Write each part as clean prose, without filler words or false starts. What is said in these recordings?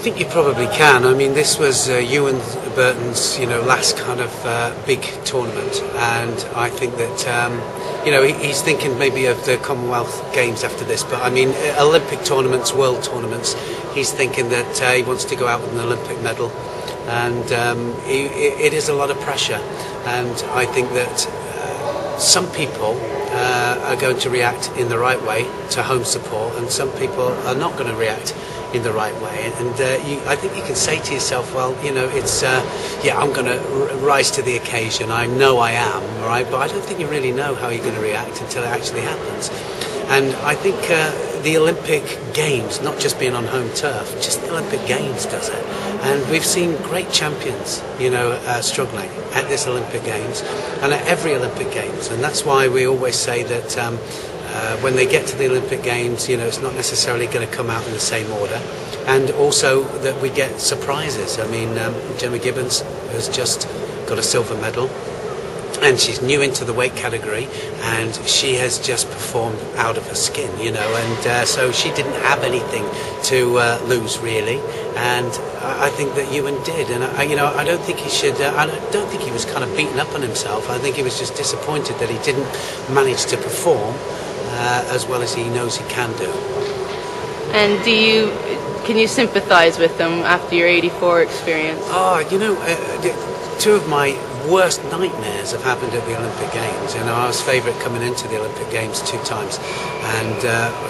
think you probably can. I mean, this was Ewan Burton's, last kind of big tournament, and I think that he's thinking maybe of the Commonwealth Games after this. But I mean, Olympic tournaments, world tournaments. He's thinking that he wants to go out with an Olympic medal, and it is a lot of pressure. And I think that some people are going to react in the right way to home support, and some people are not going to react in the right way. And I think you can say to yourself, well, it's I'm going to rise to the occasion. I know I am, right? But I don't think you really know how you're going to react until it actually happens. And I think the Olympic Games, not just being on home turf, just the Olympic Games does it. And we've seen great champions, struggling at this Olympic Games and at every Olympic Games. And that's why we always say that when they get to the Olympic Games, it's not necessarily going to come out in the same order. And also that we get surprises. I mean, Gemma Gibbons has just got a silver medal, and she's new into the weight category, and she has just performed out of her skin, and so she didn't have anything to lose really. And I think that Ewan did, and I don't think he should. I don't think he was kind of beaten up on himself. I think he was just disappointed that he didn't manage to perform as well as he knows he can do. And can you sympathise with them after your '84 experience? Two of my worst nightmares have happened at the Olympic Games. I was favourite coming into the Olympic Games 2 times, and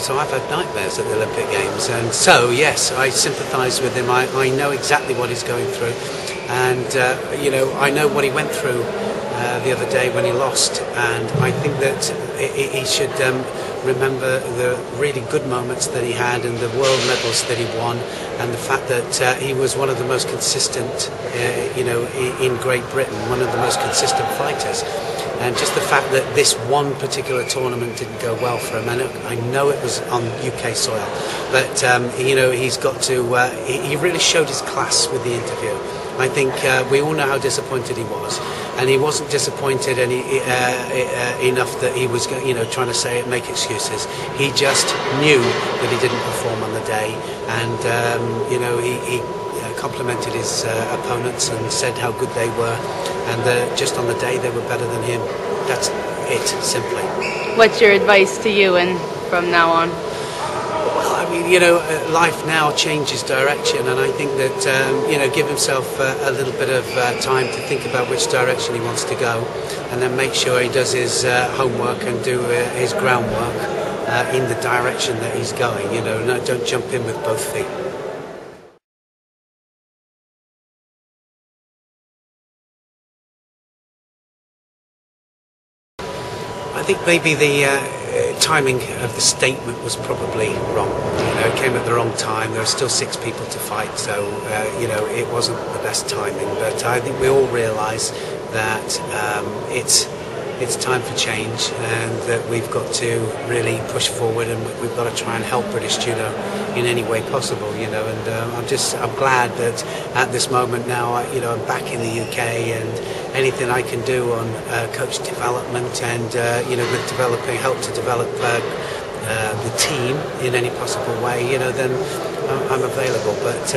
so I've had nightmares at the Olympic Games. And so yes, I sympathise with him. I know exactly what he's going through, and I know what he went through the other day when he lost. And I think that he should remember the really good moments that he had and the world medals that he won, and the fact that he was one of the most consistent, in Great Britain, one of the most consistent fighters. And just the fact that this one particular tournament didn't go well for him, and I know it was on UK soil, but he's got to. He really showed his class with the interview. I think we all know how disappointed he was, and he wasn't disappointed enough that he was, trying to make excuses. He just knew that he didn't perform on the day, and he complimented his opponents and said how good they were, and just on the day they were better than him. That's it, simply. What's your advice to Ewan from now on? I mean, life now changes direction, and I think that, give himself a little bit of time to think about which direction he wants to go, and then make sure he does his homework and do his groundwork in the direction that he's going. Don't jump in with both feet. I think maybe the timing of the statement was probably wrong. It came at the wrong time. There were still 6 people to fight, so it wasn't the best timing. But I think we all realise that it's time for change, and that we've got to really push forward, and we've got to try and help British judo in any way possible. And I'm glad that at this moment now, I'm back in the UK, and anything I can do on coach development and with help to develop the team in any possible way, then I'm available. But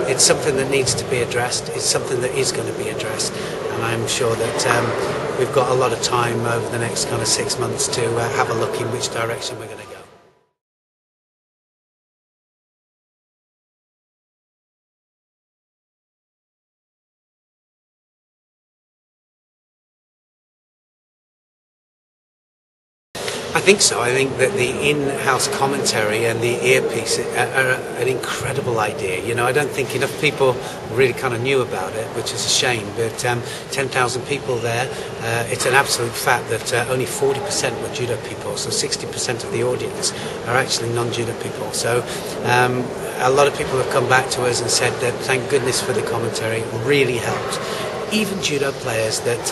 it's something that needs to be addressed. It's something that is going to be addressed, and I'm sure that we've got a lot of time over the next kind of 6 months to have a look in which direction we're going to go. I think so. I think that the in-house commentary and the earpiece are an incredible idea. I don't think enough people really kind of knew about it, which is a shame. But 10,000 people there, it's an absolute fact that only 40% were judo people, so 60% of the audience are actually non-judo people. So a lot of people have come back to us and said that thank goodness for the commentary, it really helped. Even judo players that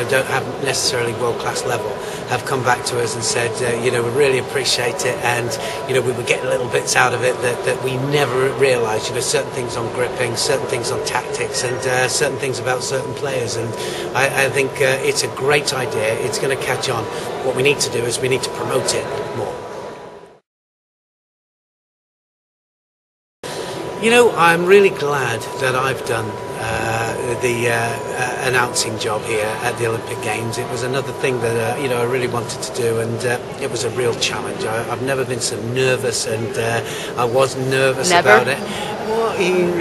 don't have necessarily world-class level have come back to us and said, we really appreciate it, and we were getting little bits out of it that we never realised. Certain things on gripping, certain things on tactics, and certain things about certain players. And I think it's a great idea. It's going to catch on. What we need to do is we need to promote it more. You know, I'm really glad that I've done the announcing job here at the Olympic Games. It was another thing that you know, I really wanted to do, and it was a real challenge. I've never been so nervous, and I was nervous about it. Well,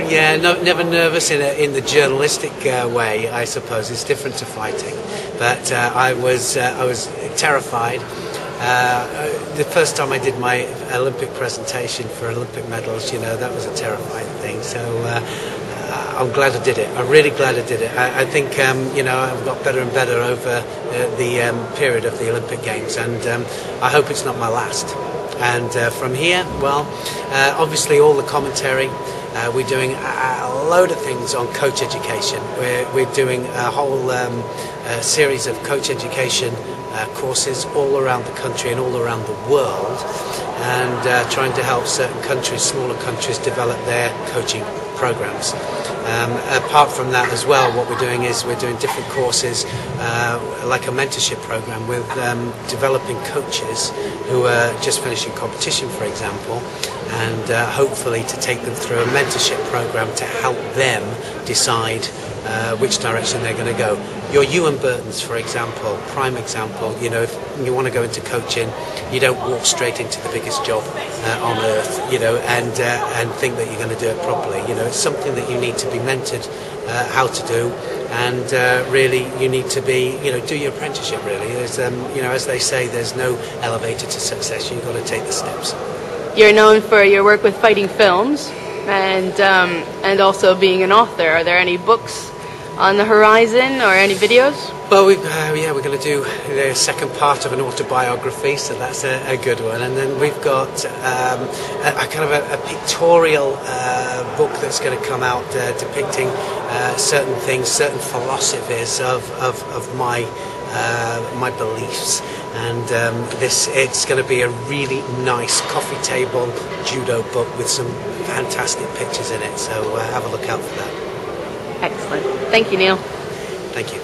yeah, no, never nervous in the journalistic way, I suppose. It's different to fighting, but I was terrified. The first time I did my Olympic presentation for Olympic medals, you know, that was a terrifying thing. So I'm glad I did it. I'm really glad I did it. I think, you know, I've got better and better over the period of the Olympic Games, and I hope it's not my last. And from here, well, obviously all the commentary, we're doing a load of things on coach education. We're doing a whole series of coach education courses all around the country and all around the world, and trying to help certain countries, smaller countries, develop their coaching programs. Apart from that as well, what we're doing is we're doing different courses, like a mentorship program with developing coaches who are just finishing competition, for example, and hopefully to take them through a mentorship program to help them decide which direction they're going to go. Your Ewan Burtons, for example, prime example. You know, if you want to go into coaching, you don't walk straight into the biggest job on earth, you know, and think that you're going to do it properly. You know, it's something that you need to be mentored how to do, and really you need to be, you know, do your apprenticeship. Really, there's, you know, as they say, there's no elevator to success. You've got to take the steps. You're known for your work with fighting films, and also being an author. Are there any books on the horizon or any videos? Well, yeah, we're going to do the second part of an autobiography, so that's a good one. And then we've got a kind of a pictorial book that's going to come out depicting certain things, certain philosophies of my beliefs. And it's going to be a really nice coffee table judo book with some fantastic pictures in it. So have a look out for that. Excellent. Thank you, Neil. Thank you.